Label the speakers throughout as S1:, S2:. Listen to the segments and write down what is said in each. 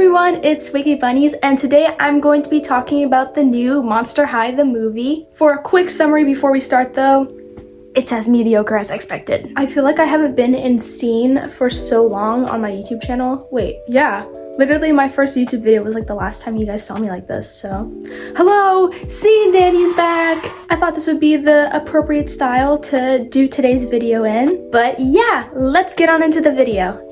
S1: everyone, it's wickedbunniez, and today I'm going to be talking about the new Monster High the movie. For a quick summary before we start though, it's as mediocre as expected. I feel like I haven't been in scene for so long on my YouTube channel. Wait, yeah. Literally my first YouTube video was like the last time you guys saw me like this, so. Hello, Scene Danny's back! I thought this would be the appropriate style to do today's video in, but yeah, let's get on into the video.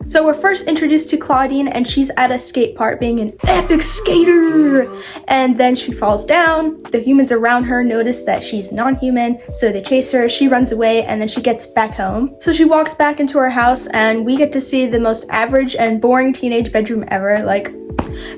S1: So we're first introduced to Clawdeen, and she's at a skate park being an epic skater, and then she falls down. The humans around her notice that she's non-human, so they chase her. She runs away, and then she gets back home. So she walks back into her house, and we get to see the most average and boring teenage bedroom ever. Like,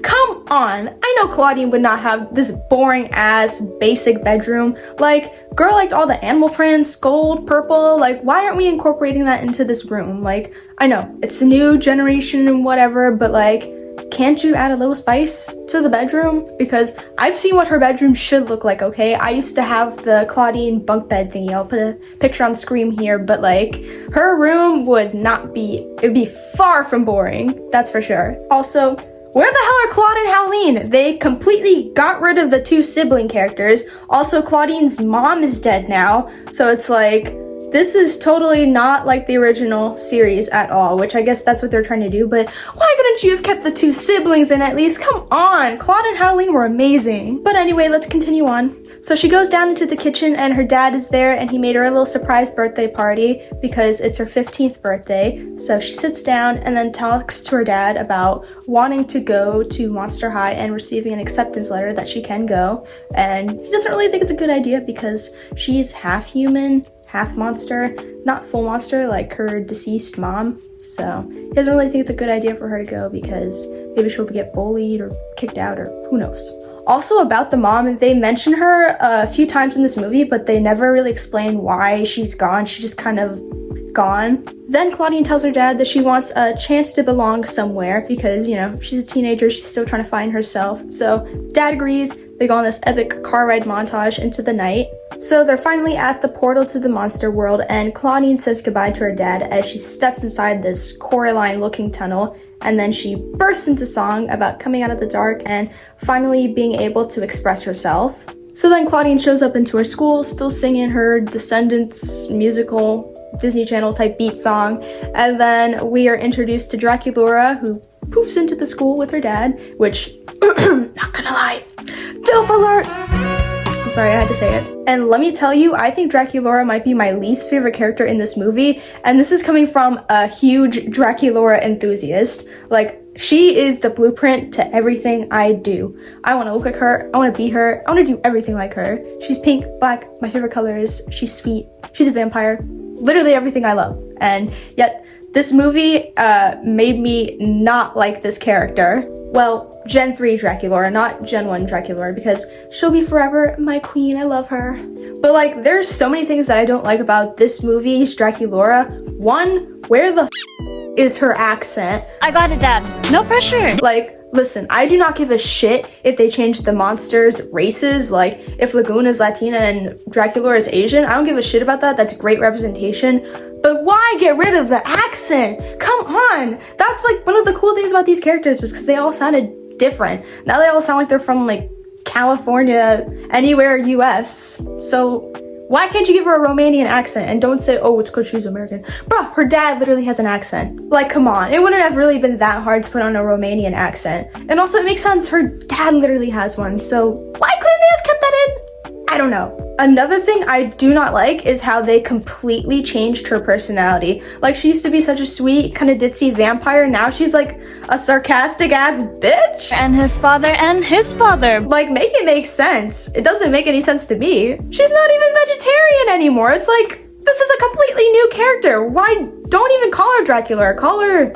S1: come on, I know Clawdeen would not have this boring ass basic bedroom. Like, girl liked all the animal prints, gold, purple. Like, why aren't we incorporating that into this room? Like, I know it's a new generation and whatever, but like, can't you add a little spice to the bedroom? Because I've seen what her bedroom should look like, okay? I used to have the Clawdeen bunk bed thingy. I'll put a picture on screen here, but like, her room would not be, it'd be far from boring, that's for sure. Also, where the hell are Claude and Howleen? They completely got rid of the two sibling characters. Also, Claudeen's mom is dead now, so it's like, this is totally not like the original series at all, which I guess that's what they're trying to do, but why couldn't you have kept the two siblings in at least? Come on, Claude and Howleen were amazing. But anyway, let's continue on. So she goes down into the kitchen and her dad is there, and he made her a little surprise birthday party because it's her 15th birthday. So she sits down and then talks to her dad about wanting to go to Monster High and receiving an acceptance letter that she can go. And he doesn't really think it's a good idea because she's half human, half monster, not full monster like her deceased mom. So he doesn't really think it's a good idea for her to go because maybe she'll get bullied or kicked out or who knows. Also about the mom, they mention her a few times in this movie, but they never really explain why she's gone. She's just kind of gone. Then Clawdeen tells her dad that she wants a chance to belong somewhere because, you know, she's a teenager, she's still trying to find herself. So dad agrees. They go on this epic car ride montage into the night. So they're finally at the portal to the monster world, and Clawdeen says goodbye to her dad as she steps inside this Coraline looking tunnel, and then she bursts into song about coming out of the dark and finally being able to express herself. So then Clawdeen shows up into her school, still singing her Descendants musical Disney Channel type beat song, and then we are introduced to Draculaura, who poofs into the school with her dad, which, not gonna lie, doof alert! I'm sorry, I had to say it. And let me tell you, I think Draculaura might be my least favorite character in this movie, and this is coming from a huge Draculaura enthusiast. Like, she is the blueprint to everything I do. I want to look like her, I want to be her, I want to do everything like her. She's pink, black, my favorite colors, she's sweet, she's a vampire, literally everything I love. And yet, this movie made me not like this character. Well, Gen 3 Draculaura, not Gen 1 Draculaura, because she'll be forever my queen, I love her. But like, there's so many things that I don't like about this movie's Draculaura. One, where the is her accent?
S2: I got it, Dad. No pressure.
S1: Like, listen, I do not give a shit if they change the monsters' races. Like, if Lagoona is Latina and Draculaura is Asian, I don't give a shit about that. That's great representation. But why get rid of the accent? Come on! That's like one of the cool things about these characters was because they all sounded different. Now they all sound like they're from like California, anywhere US. So why can't you give her a Romanian accent and don't say, oh, it's because she's American? Bruh, her dad literally has an accent. Like, come on. It wouldn't have really been that hard to put on a Romanian accent. And also, it makes sense, her dad literally has one, so why couldn't they have kept that in? I don't know. Another thing I do not like is how they completely changed her personality. Like, she used to be such a sweet, kind of ditzy vampire. Now she's like a sarcastic ass bitch.
S2: And his father.
S1: Like, make it make sense. It doesn't make any sense to me. She's not even vegetarian anymore. It's like, this is a completely new character. Why don't even call her Dracula? Call her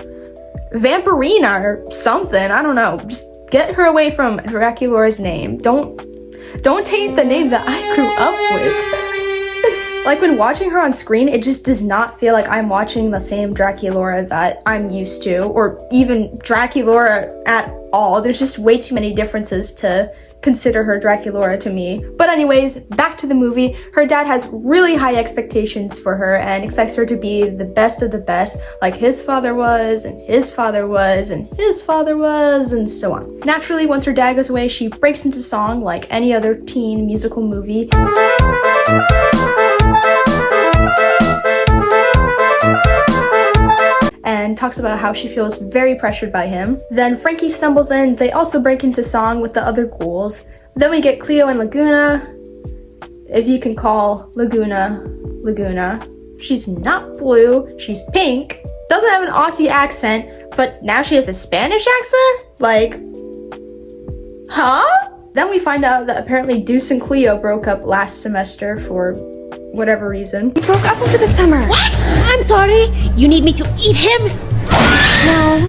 S1: Vampirina or something. I don't know. Just get her away from Draculaura's name. Don't taint the name that I grew up with. Like when watching her on screen, it just does not feel like I'm watching the same draculaura that I'm used to, or even draculaura at all. There's just way too many differences to consider her draculaura to me. But anyways, back to the movie. Her dad has really high expectations for her and expects her to be the best of the best, like his father was, and his father was, and his father was, and so on. Naturally, once her dad goes away, she breaks into song like any other teen musical movie. And talks about how she feels very pressured by him. Then Frankie stumbles in. They also break into song with the other ghouls. Then we get Cleo and Lagoona, if you can call Lagoona Lagoona. She's not blue, she's pink, doesn't have an Aussie accent, but now she has a Spanish accent? Like, huh? Then we find out that apparently Deuce and Cleo broke up last semester for whatever reason.
S3: We broke up over the summer.
S4: What? I'm sorry. You need me to eat him?
S3: No.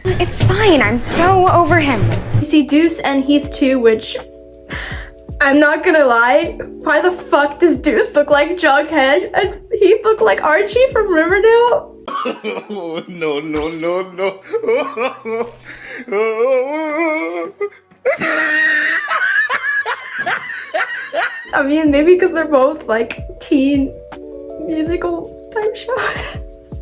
S3: It's fine. I'm so over him.
S1: We see Deuce and Heath too, which I'm not gonna lie. Why the fuck does Deuce look like Jughead and Heath look like Archie from Riverdale?
S5: Oh, no, no, no, no.
S1: I mean, maybe because they're both like teen musical type shows.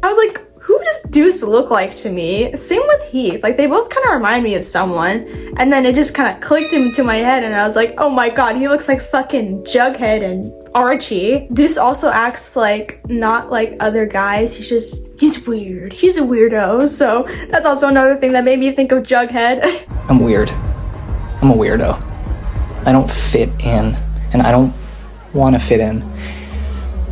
S1: I was like, who does Deuce look like to me? Same with Heath. Like, they both kind of remind me of someone. And then it just kind of clicked into my head and I was like, oh my god, he looks like fucking Jughead and Archie. Deuce also acts like not like other guys. He's weird. He's a weirdo. So that's also another thing that made me think of Jughead.
S6: I'm weird. I'm a weirdo. I don't fit in, and I don't want to fit in.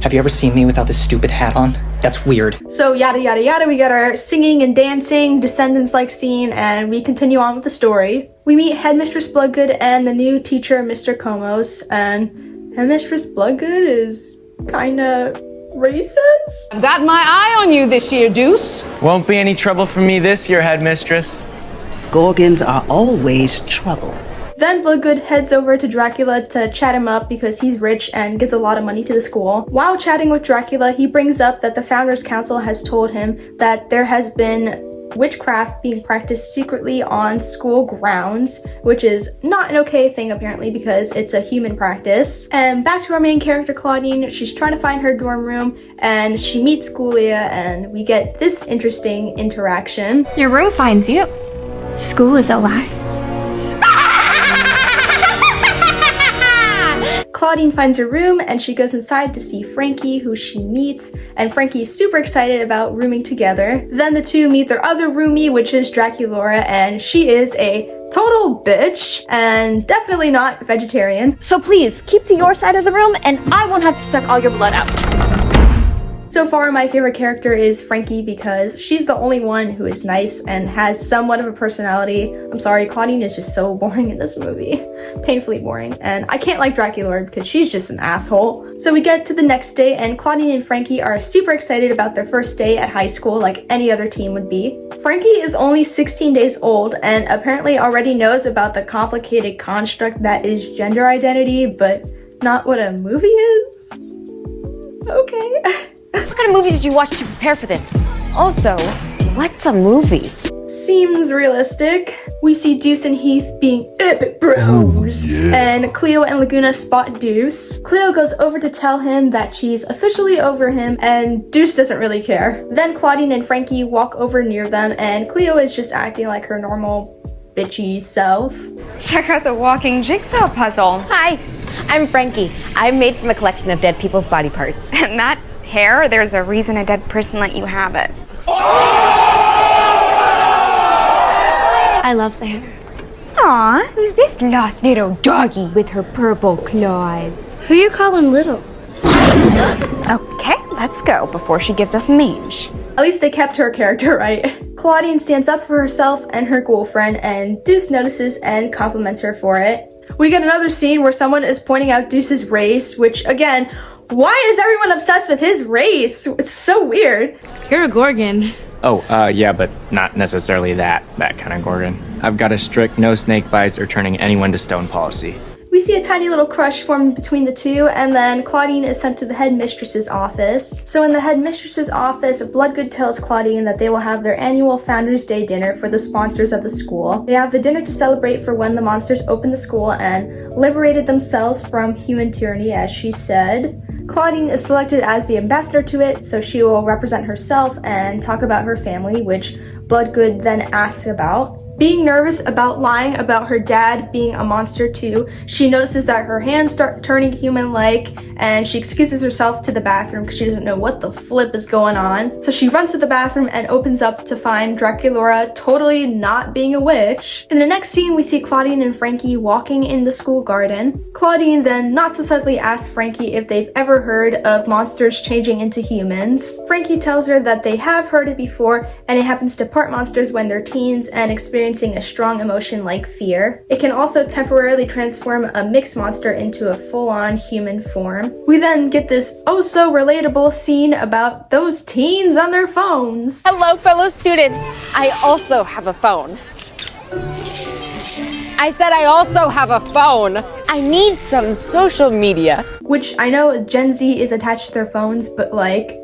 S6: Have you ever seen me without this stupid hat on? That's weird.
S1: So yada yada yada, we got our singing and dancing, Descendants-like scene, and we continue on with the story. We meet Headmistress Bloodgood and the new teacher, Mr. Comos, and Headmistress Bloodgood is kinda racist?
S7: I've got my eye on you this year, Deuce.
S8: Won't be any trouble for me this year, Headmistress.
S7: Gorgons are always trouble.
S1: Then Bloodgood heads over to Dracula to chat him up because he's rich and gives a lot of money to the school. While chatting with Dracula, he brings up that the Founders Council has told him that there has been witchcraft being practiced secretly on school grounds, which is not an okay thing apparently because it's a human practice. And back to our main character, Clawdeen. She's trying to find her dorm room and she meets Ghoulia and we get this interesting interaction.
S3: Your room finds you. School is alive.
S1: Clawdeen finds her room and she goes inside to see Frankie, who she meets, and Frankie is super excited about rooming together. Then the two meet their other roomie, which is Draculaura, and she is a total bitch and definitely not vegetarian.
S2: So please, keep to your side of the room and I won't have to suck all your blood out.
S1: So far, my favorite character is Frankie because she's the only one who is nice and has somewhat of a personality. I'm sorry, Clawdeen is just so boring in this movie. Painfully boring. And I can't like Draculaura because she's just an asshole. So we get to the next day and Clawdeen and Frankie are super excited about their first day at high school like any other teen would be. Frankie is only 16 days old and apparently already knows about the complicated construct that is gender identity, but not what a movie is. Okay.
S4: What kind of movies did you watch to prepare for this? Also, what's a movie?
S1: Seems realistic. We see Deuce and Heath being epic bros. And Cleo and Lagoona spot Deuce. Cleo goes over to tell him that she's officially over him and Deuce doesn't really care. Then Clawdeen and Frankie walk over near them and Cleo is just acting like her normal bitchy self.
S3: Check out the walking jigsaw puzzle.
S4: Hi, I'm Frankie. I'm made from a collection of dead people's body parts.
S3: And that hair, there's a reason a dead person let you have it.
S2: I love the hair.
S3: Aw, who's this lost little doggy with her purple claws?
S2: Who you calling little?
S3: Okay, let's go before she gives us mange.
S1: At least they kept her character right. Clawdeen stands up for herself and her ghoul friend and Deuce notices and compliments her for it. We get another scene where someone is pointing out Deuce's race, which again, why is everyone obsessed with his race? It's so weird.
S2: You're a gorgon.
S8: Yeah, but not necessarily that kind of gorgon. I've got a strict no snake bites or turning anyone to stone policy.
S1: We see a tiny little crush formed between the two, and then Clawdeen is sent to the headmistress's office. So in the headmistress's office, Bloodgood tells Clawdeen that they will have their annual Founders Day dinner for the sponsors of the school. They have the dinner to celebrate for when the monsters opened the school and liberated themselves from human tyranny, as she said. Clawdeen is selected as the ambassador to it, so she will represent herself and talk about her family, which Bloodgood then asks about. Being nervous about lying about her dad being a monster too, she notices that her hands start turning human-like, and she excuses herself to the bathroom because she doesn't know what the flip is going on. So she runs to the bathroom and opens up to find draculaura totally not being a witch. In the next scene, we see Clawdeen and Frankie walking in the school garden. Clawdeen then not so subtly asks Frankie if they've ever heard of monsters changing into humans. Frankie tells her that they have heard it before, and it happens to part monsters when they're teens and experiencing a strong emotion like fear. It can also temporarily transform a mixed monster into a full-on human form. We then get this oh so relatable scene about those teens on their phones.
S4: Hello, fellow students. I also have a phone. I said I also have a phone. I need some social media.
S1: Which I know Gen Z is attached to their phones, but like,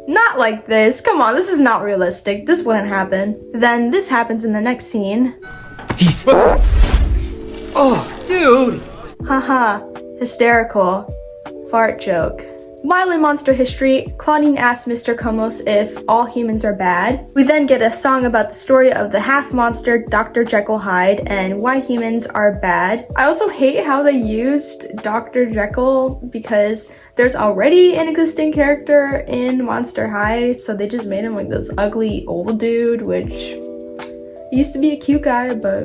S1: not like this. Come on, this is not realistic. This wouldn't happen. Then this happens in the next scene.
S8: Oh, dude!
S1: Haha, hysterical. Fart joke. While in Monster History, Clawdeen asks Mr. Comos if all humans are bad. We then get a song about the story of the half-monster Dr. Jekyll Hyde and why humans are bad. I also hate how they used Dr. Jekyll because there's already an existing character in Monster High, so they just made him like this ugly old dude, which he used to be a cute guy, but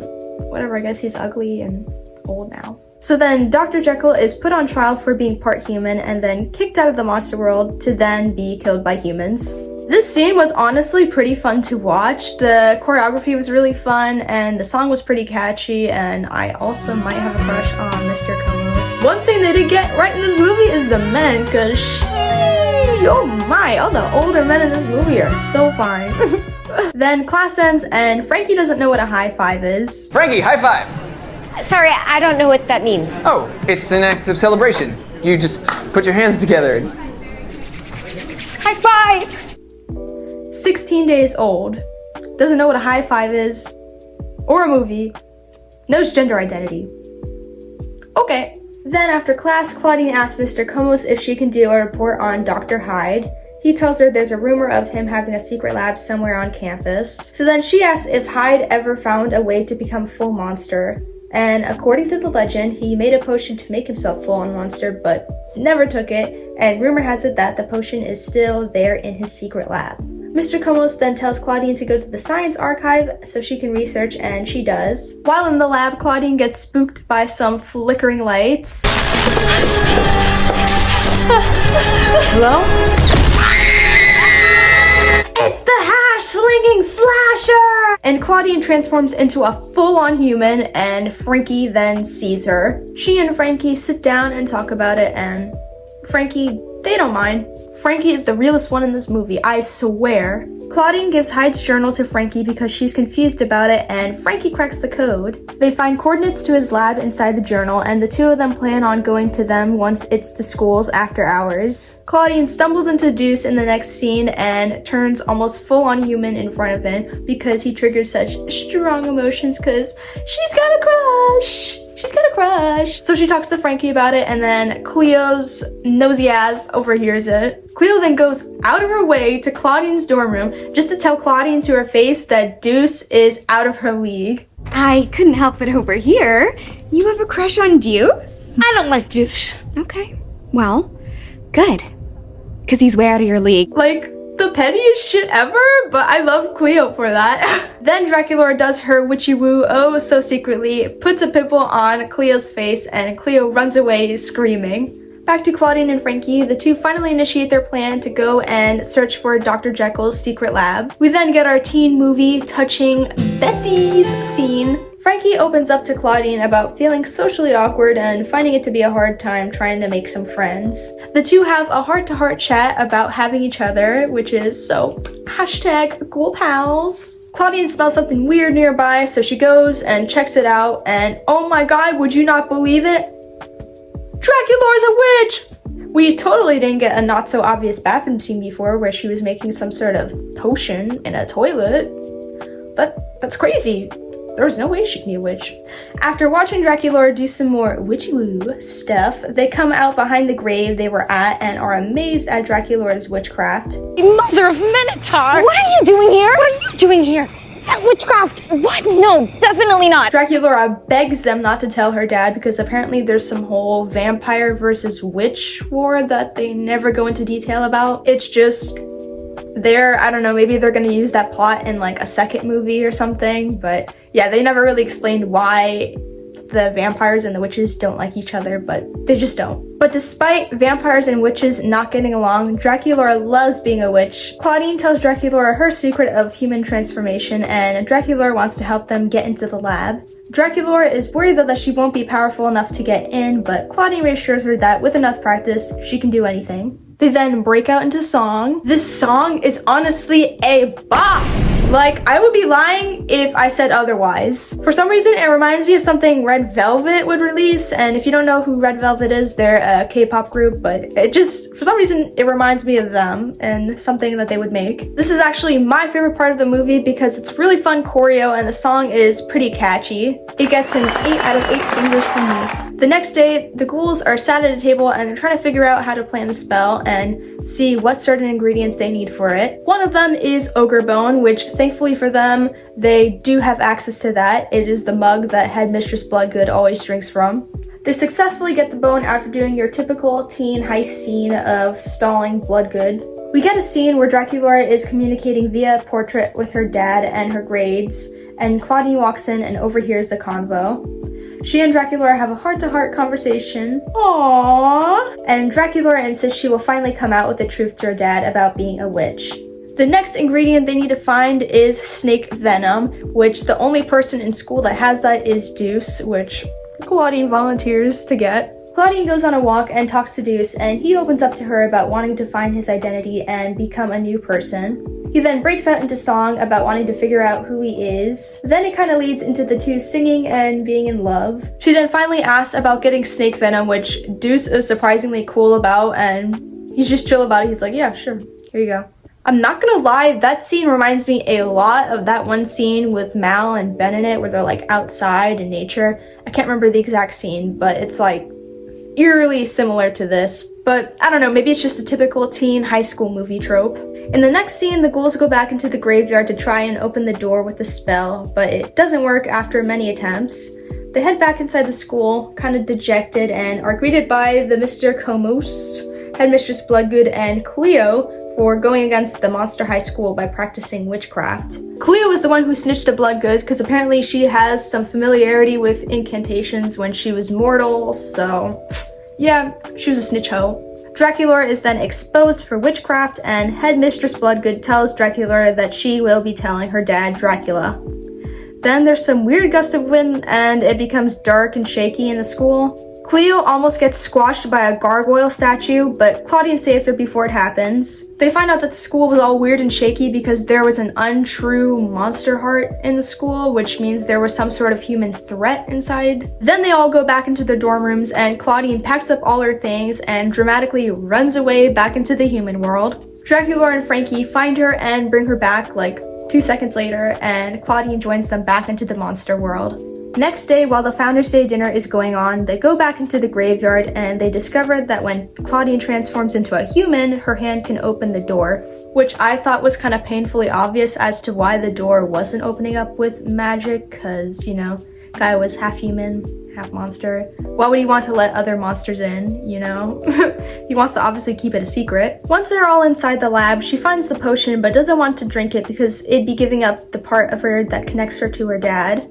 S1: whatever, I guess he's ugly and old now. So then Dr. Jekyll is put on trial for being part human and then kicked out of the monster world to then be killed by humans. This scene was honestly pretty fun to watch. The choreography was really fun and the song was pretty catchy, and I also might have a crush on Mr. Comos. One thing they did get right in this movie is the men, cause oh my, all the older men in this movie are so fine. Then class ends and Frankie doesn't know what a high five is.
S9: Frankie, high five!
S4: Sorry, I don't know what that means.
S9: Oh, it's an act of celebration. You just put your hands together.
S4: High five!
S1: 16 days old. Doesn't know what a high five is. Or a movie. Knows gender identity. Okay. Then after class, Clawdeen asks Mr. Comos if she can do a report on Dr. Hyde. He tells her there's a rumor of him having a secret lab somewhere on campus. So then she asks if Hyde ever found a way to become full monster. And according to the legend, he made a potion to make himself full-on monster, but never took it, and rumor has it that the potion is still there in his secret lab. Mr. Comos then tells Clawdeen to go to the science archive so she can research, and she does. While in the lab, Clawdeen gets spooked by some flickering lights.
S4: Hello?
S1: It's the hash-slinging slasher! And Clawdeen transforms into a full-on human, and Frankie then sees her. She and Frankie sit down and talk about it, and Frankie, they don't mind. Frankie is the realest one in this movie, I swear. Clawdeen gives Hyde's journal to Frankie because she's confused about it, and Frankie cracks the code. They find coordinates to his lab inside the journal, and the two of them plan on going to them once it's the school's after hours. Clawdeen stumbles into Deuce in the next scene and turns almost full-on human in front of him because he triggers such strong emotions because she's got a crush! She's got a crush. So she talks to Frankie about it, and then Cleo's nosy ass overhears it. Cleo then goes out of her way to Clawdeen's dorm room just to tell Clawdeen to her face that Deuce is out of her league.
S3: I couldn't help but overhear. You have a crush on Deuce?
S2: I don't like Deuce.
S3: Okay. Well, good. Because he's way out of your league.
S1: Like, the pettiest shit ever, but I love Cleo for that. Then Draculaura does her witchy woo oh so secretly, puts a pimple on Cleo's face, and Cleo runs away screaming. Back to Clawdeen and Frankie, the two finally initiate their plan to go and search for Dr. Jekyll's secret lab. We then get our teen movie touching besties scene. Frankie opens up to Clawdeen about feeling socially awkward and finding it to be a hard time trying to make some friends. The two have a heart-to-heart chat about having each other, which is so #GhoulPals. Clawdeen smells something weird nearby, so she goes and checks it out, and oh my god, would you not believe it? Draculaura's a witch! We totally didn't get a not-so-obvious bathroom scene before where she was making some sort of potion in a toilet. That's crazy. There's no way she can be a witch. After watching Draculaura do some more witchy-woo stuff, they come out behind the grave they were at and are amazed at Draculaura's witchcraft.
S2: Mother of Minotaur! What are you doing here? What are you doing here? Witchcraft! What? No, definitely not.
S1: Draculaura begs them not to tell her dad because apparently there's some whole vampire versus witch war that they never go into detail about. It's just there, I don't know, maybe they're gonna use that plot in like a second movie or something, but yeah, they never really explained why the vampires and the witches don't like each other, but they just don't. But despite vampires and witches not getting along, Draculaura loves being a witch. Clawdeen tells Draculaura her secret of human transformation, and Draculaura wants to help them get into the lab. Draculaura is worried though that she won't be powerful enough to get in, but Clawdeen reassures her that with enough practice, she can do anything. They then break out into song. This song is honestly a bop! Like, I would be lying if I said otherwise. For some reason, it reminds me of something Red Velvet would release, and if you don't know who Red Velvet is, they're a K-pop group, but it just, for some reason, it reminds me of them and something that they would make. This is actually my favorite part of the movie because it's really fun choreo and the song is pretty catchy. It gets an 8 out of 8 fingers from me. The next day, the ghouls are sat at a table and they're trying to figure out how to plan the spell and see what certain ingredients they need for it. One of them is ogre bone, which thankfully for them, they do have access to that. It is the mug that Headmistress Bloodgood always drinks from. They successfully get the bone after doing your typical teen heist scene of stalling Bloodgood. We get a scene where Draculaura is communicating via portrait with her dad and her grades, and Clawdeen walks in and overhears the convo. She and Draculaura have a heart-to-heart conversation. Aww. And Draculaura insists she will finally come out with the truth to her dad about being a witch. The next ingredient they need to find is snake venom, which the only person in school that has that is Deuce, which Clawdeen volunteers to get. Clawdeen goes on a walk and talks to Deuce, and he opens up to her about wanting to find his identity and become a new person. He then breaks out into song about wanting to figure out who he is. Then it kind of leads into the two singing and being in love. She then finally asks about getting snake venom, which Deuce is surprisingly cool about, and he's just chill about it. He's like, yeah, sure, here you go. I'm not gonna lie, that scene reminds me a lot of that one scene with Mal and Ben in it where they're like outside in nature. I can't remember the exact scene, but it's like eerily similar to this. But I don't know, maybe it's just a typical teen high school movie trope. In the next scene, the ghouls go back into the graveyard to try and open the door with the spell, but it doesn't work after many attempts. They head back inside the school, kind of dejected, and are greeted by the Mr. Comos, Headmistress Bloodgood, and Cleo for going against the Monster High School by practicing witchcraft. Cleo is the one who snitched to Bloodgood because apparently she has some familiarity with incantations when she was mortal, so yeah, she was a snitch hoe. Draculaura is then exposed for witchcraft, and Headmistress Bloodgood tells Draculaura that she will be telling her dad, Dracula. Then there's some weird gust of wind and it becomes dark and shaky in the school. Cleo almost gets squashed by a gargoyle statue, but Clawdeen saves her before it happens. They find out that the school was all weird and shaky because there was an untrue monster heart in the school, which means there was some sort of human threat inside. Then they all go back into their dorm rooms and Clawdeen packs up all her things and dramatically runs away back into the human world. Draculaura and Frankie find her and bring her back like 2 seconds later, and Clawdeen joins them back into the monster world. Next day, while the Founders Day dinner is going on, they go back into the graveyard and they discover that when Clawdeen transforms into a human, her hand can open the door, which I thought was kind of painfully obvious as to why the door wasn't opening up with magic, because, you know, guy was half human, half monster. Why would he want to let other monsters in, you know? He wants to obviously keep it a secret. Once they're all inside the lab, she finds the potion but doesn't want to drink it because it'd be giving up the part of her that connects her to her dad.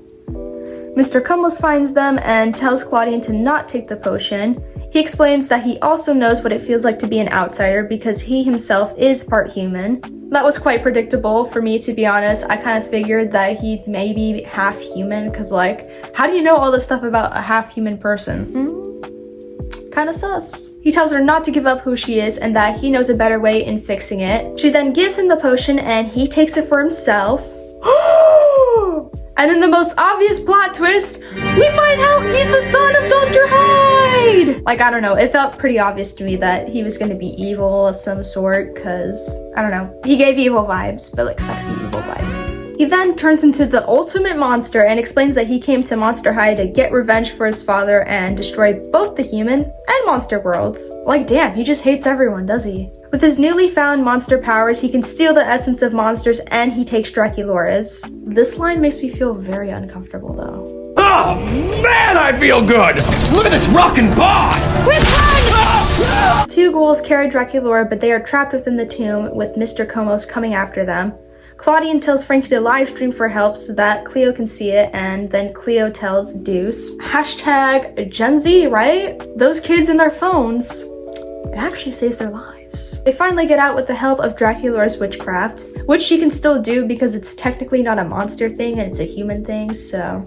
S1: Mr. Cumbles finds them and tells Clawdeen to not take the potion. He explains that he also knows what it feels like to be an outsider because he himself is part human. That was quite predictable for me, to be honest. I kind of figured that he'd maybe half human, because like, how do you know all this stuff about a half human person? Kind of sus. He tells her not to give up who she is and that he knows a better way in fixing it. She then gives him the potion and he takes it for himself. And in the most obvious plot twist, we find out he's the son of Dr. Hyde! Like, I don't know, it felt pretty obvious to me that he was gonna be evil of some sort, cause, I don't know, he gave evil vibes, but like sexy evil vibes. He then turns into the ultimate monster and explains that he came to Monster High to get revenge for his father and destroy both the human and monster worlds. Like, damn, he just hates everyone, does he? With his newly found monster powers, he can steal the essence of monsters and he takes draculaura's. This line makes me feel very uncomfortable though.
S10: Oh man, I feel good! Look at this rockin' bod!
S2: Quick, run!
S1: Two ghouls carry draculaura, but they are trapped within the tomb with Mr. Komos coming after them. Clawdeen tells Frankie to live stream for help so that Cleo can see it, and then Cleo tells Deuce. Hashtag Gen Z, right? Those kids and their phones. It actually saves their lives. They finally get out with the help of Draculaura's witchcraft, which she can still do because it's technically not a monster thing and it's a human thing, so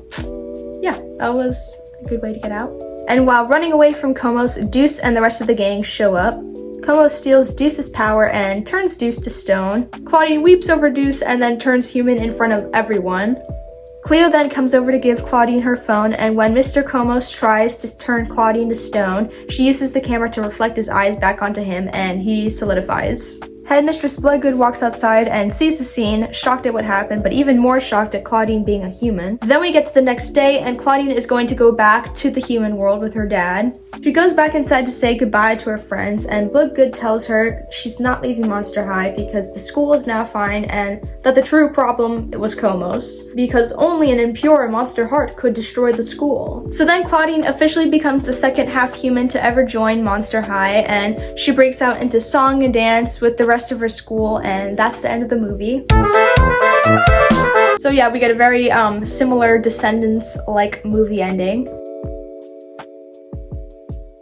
S1: yeah, that was a good way to get out. And while running away from Komos, Deuce and the rest of the gang show up. Komos steals Deuce's power and turns Deuce to stone. Clawdeen weeps over Deuce and then turns human in front of everyone. Cleo then comes over to give Clawdeen her phone, and when Mr. Komos tries to turn Clawdeen to stone, she uses the camera to reflect his eyes back onto him and he solidifies. Headmistress Bloodgood walks outside and sees the scene, shocked at what happened, but even more shocked at Clawdeen being a human. Then we get to the next day, and Clawdeen is going to go back to the human world with her dad. She goes back inside to say goodbye to her friends, and Bloodgood tells her she's not leaving Monster High because the school is now fine and that the true problem was Komos, because only an impure monster heart could destroy the school. So then Clawdeen officially becomes the second half human to ever join Monster High, and she breaks out into song and dance with the rest of her school, and that's the end of the movie. So yeah, we get a very similar Descendants-like movie ending.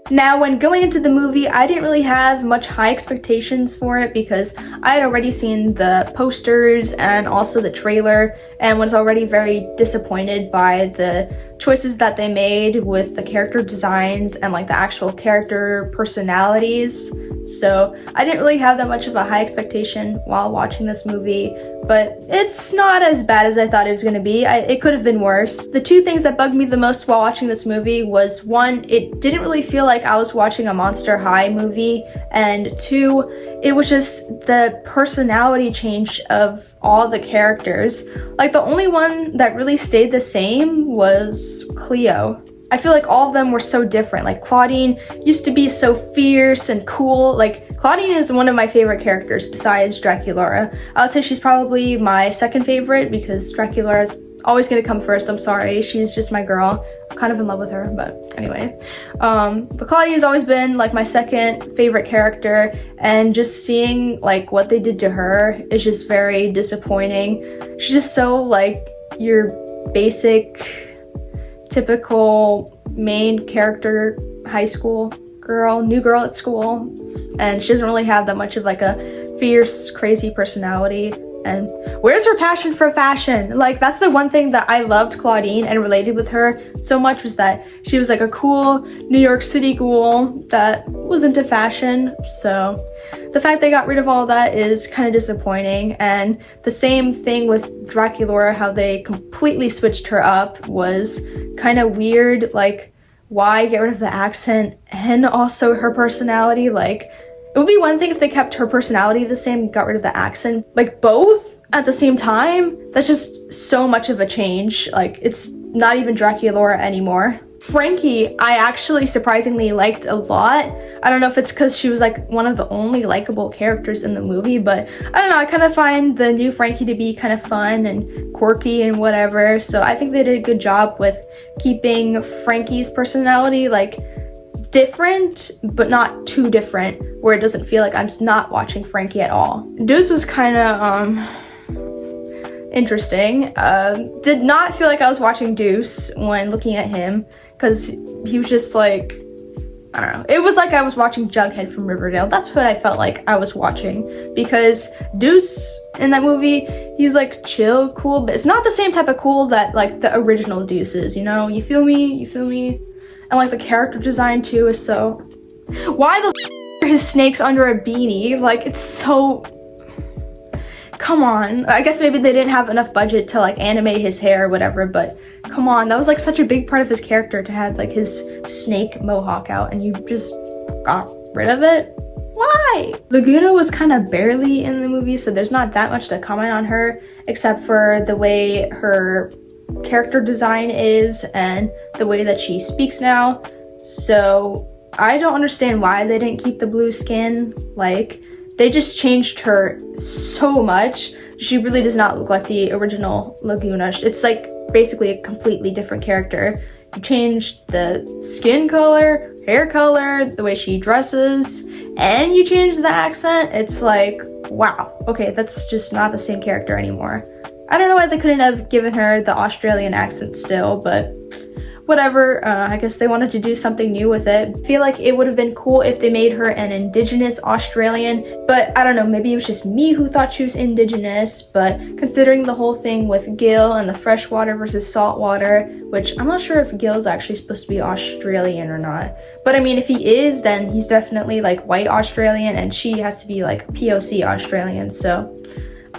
S1: Now, when going into the movie, I didn't really have much high expectations for it because I had already seen the posters and also the trailer and was already very disappointed by the choices that they made with the character designs and like the actual character personalities. So I didn't really have that much of a high expectation while watching this movie, but it's not as bad as I thought it was going to be. It could have been worse. The two things that bugged me the most while watching this movie was, one, it didn't really feel like I was watching a Monster High movie, and two, it was just the personality change of all the characters. Like, the only one that really stayed the same was Cleo. I feel like all of them were so different. Like, Clawdeen used to be so fierce and cool. Like, Clawdeen is one of my favorite characters besides Draculaura. I would say she's probably my second favorite because Draculaura is always gonna come first. I'm sorry, she's just my girl. I'm kind of in love with her, but anyway. But Clawdeen's always been like my second favorite character, and just seeing like what they did to her is just very disappointing. She's just so like your basic typical main character high school girl, new girl at school, and she doesn't really have that much of like a fierce, crazy personality. And where's her passion for fashion? Like, that's the one thing that I loved Clawdeen and related with her so much, was that she was like a cool New York City ghoul that was into fashion. So the fact they got rid of all that is kind of disappointing. And the same thing with Draculaura, how they completely switched her up was kind of weird. Like, why get rid of the accent and also her personality? Like, it would be one thing if they kept her personality the same and got rid of the accent. Like, both at the same time? That's just so much of a change. Like, it's not even Draculaura anymore. Frankie, I actually surprisingly liked a lot. I don't know if it's because she was like one of the only likable characters in the movie, but I don't know, I kind of find the new Frankie to be kind of fun and quirky and whatever. So I think they did a good job with keeping Frankie's personality like different, but not too different, where it doesn't feel like I'm not watching Frankie at all. Deuce was kind of interesting. Did not feel like I was watching Deuce when looking at him, because he was just like, I don't know. It was like I was watching Jughead from Riverdale. That's what I felt like I was watching, because Deuce in that movie, he's like chill, cool, but it's not the same type of cool that like the original Deuce is, you know? You feel me? You feel me? And like the character design too is so... Why the f are his snakes under a beanie? Like, it's so... Come on. I guess maybe they didn't have enough budget to like animate his hair or whatever, but come on, that was like such a big part of his character to have like his snake mohawk out, and you just got rid of it? Why? Lagoona was kind of barely in the movie, so there's not that much to comment on her, except for the way her character design is and the way that she speaks now. So I don't understand why they didn't keep the blue skin. Like, they just changed her so much. She really does not look like the original Lagoona. It's like basically a completely different character. You changed the skin color, hair color, the way she dresses, and you changed the accent. It's like, wow, okay, that's just not the same character anymore. I don't know why they couldn't have given her the Australian accent still, but whatever. I guess they wanted to do something new with it. I feel like it would have been cool if they made her an indigenous Australian, but I don't know, maybe it was just me who thought she was indigenous, but considering the whole thing with Gil and the freshwater versus saltwater, which I'm not sure if Gil's actually supposed to be Australian or not, but I mean, if he is, then he's definitely like white Australian, and she has to be like POC Australian, so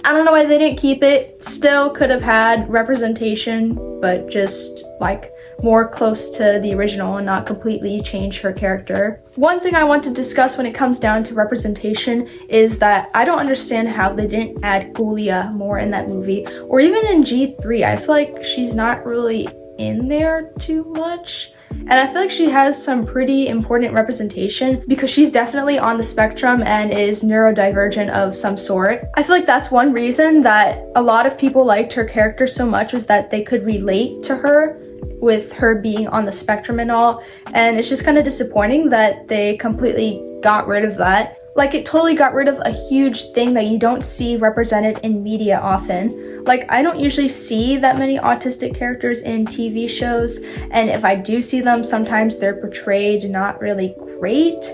S1: I don't know why they didn't keep it. Still could have had representation, but just like more close to the original and not completely change her character. One thing I want to discuss when it comes down to representation is that I don't understand how they didn't add Ghoulia more in that movie, or even in G3. I feel like she's not really in there too much. And I feel like she has some pretty important representation because she's definitely on the spectrum and is neurodivergent of some sort. I feel like that's one reason that a lot of people liked her character so much, was that they could relate to her with her being on the spectrum and all. And it's just kind of disappointing that they completely got rid of that. Like, it totally got rid of a huge thing that you don't see represented in media often. Like, I don't usually see that many autistic characters in TV shows, and if I do see them, sometimes they're portrayed not really great.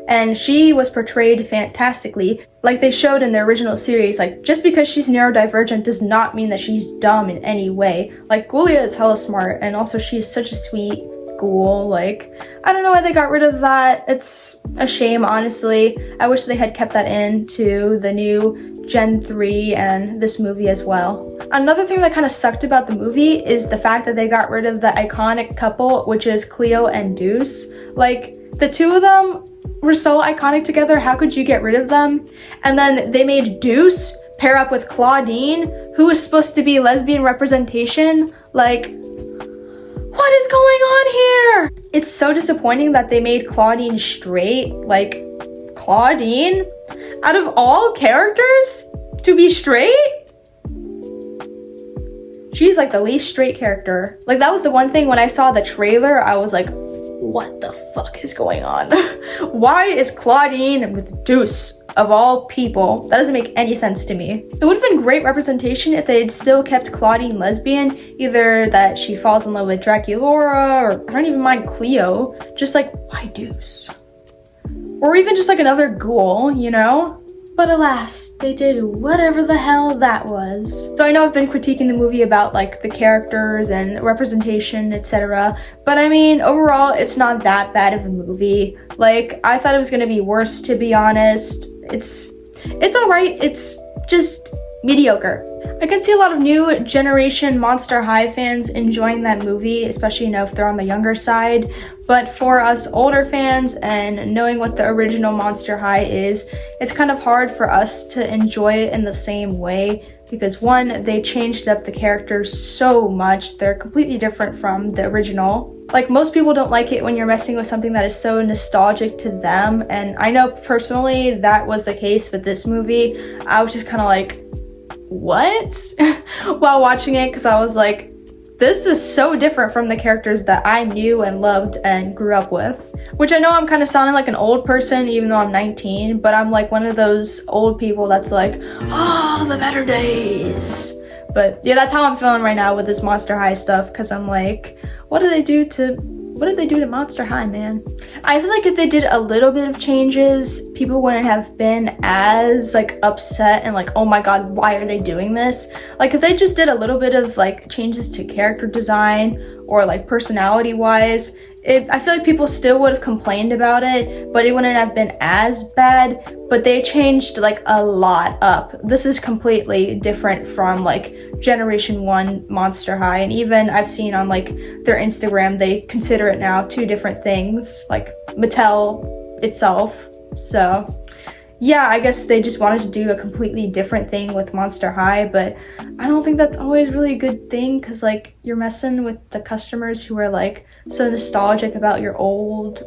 S1: And she was portrayed fantastically. Like they showed in the original series, like, just because she's neurodivergent does not mean that she's dumb in any way. Like, Ghoulia is hella smart, and also she's such a sweet ghoul. Like, I don't know why they got rid of that. It's a shame, honestly. I wish they had kept that into the new Gen 3 and this movie as well. Another thing that kind of sucked about the movie is the fact that they got rid of the iconic couple, which is Cleo and Deuce. Like, the two of them were so iconic together. How could you get rid of them? And then they made Deuce pair up with Clawdeen, who is supposed to be lesbian representation. Like, what is going on here? It's so disappointing that they made Clawdeen straight. Like, Clawdeen, out of all characters to be straight, she's like the least straight character. Like, that was the one thing when I saw the trailer, I was like, what the fuck is going on? Why is Clawdeen with Deuce, of all people? That doesn't make any sense to me. It would have been great representation if they had still kept Clawdeen lesbian, either that she falls in love with Draculaura, or I don't even mind Cleo, just like, why Deuce? Or even just like another ghoul, you know? But alas, they did whatever the hell that was. So I know I've been critiquing the movie about like the characters and representation, etc. But I mean, overall, it's not that bad of a movie. Like, I thought it was gonna be worse, to be honest. It's alright, it's just mediocre. I can see a lot of new generation Monster High fans enjoying that movie, especially, you know, if they're on the younger side. But for us older fans and knowing what the original Monster High is, it's kind of hard for us to enjoy it in the same way. Because one, they changed up the characters so much. They're completely different from the original. Like, most people don't like it when you're messing with something that is so nostalgic to them. And I know personally that was the case with this movie. I was just kind of like, what? While watching it, because I was like, this is so different from the characters that I knew and loved and grew up with. Which I know I'm kind of sounding like an old person even though I'm 19, but I'm like one of those old people that's like, oh, the better days. But yeah, that's how I'm feeling right now with this Monster High stuff, because I'm like, what do they do to what did they do to Monster High, man? I feel like if they did a little bit of changes, people wouldn't have been as like upset and like, oh my god, why are they doing this? Like if they just did a little bit of like changes to character design or like personality wise, I feel like people still would have complained about it, but it wouldn't have been as bad. But they changed like a lot up. This is completely different from like Generation 1 Monster High, and even I've seen on like their Instagram, they consider it now 2 different things, like Mattel itself. So yeah, I guess they just wanted to do a completely different thing with Monster High, but I don't think that's always really a good thing, because like you're messing with the customers who are like so nostalgic about your old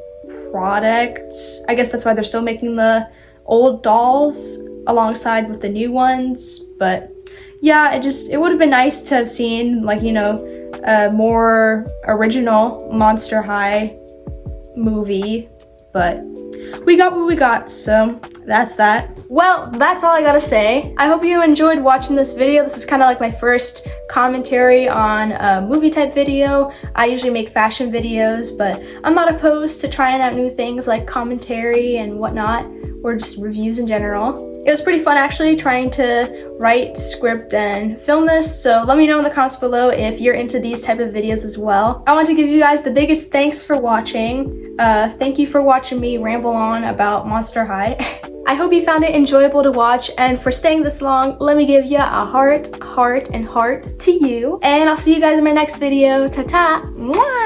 S1: product. I guess that's why they're still making the old dolls alongside with the new ones. But yeah, it would have been nice to have seen like, you know, a more original Monster High movie, but we got what we got, so that's that. Well, that's all I gotta say. I hope you enjoyed watching this video. This is kind of like my first commentary on a movie type video. I usually make fashion videos, but I'm not opposed to trying out new things like commentary and whatnot, or just reviews in general. It was pretty fun actually trying to write, script, and film this, so let me know in the comments below if you're into these type of videos as well. I want to give you guys the biggest thanks for watching. Thank you for watching me ramble on about Monster High. I hope you found it enjoyable to watch, and for staying this long, let me give you a heart, and heart to you. And I'll see you guys in my next video. Ta-ta! Mwah!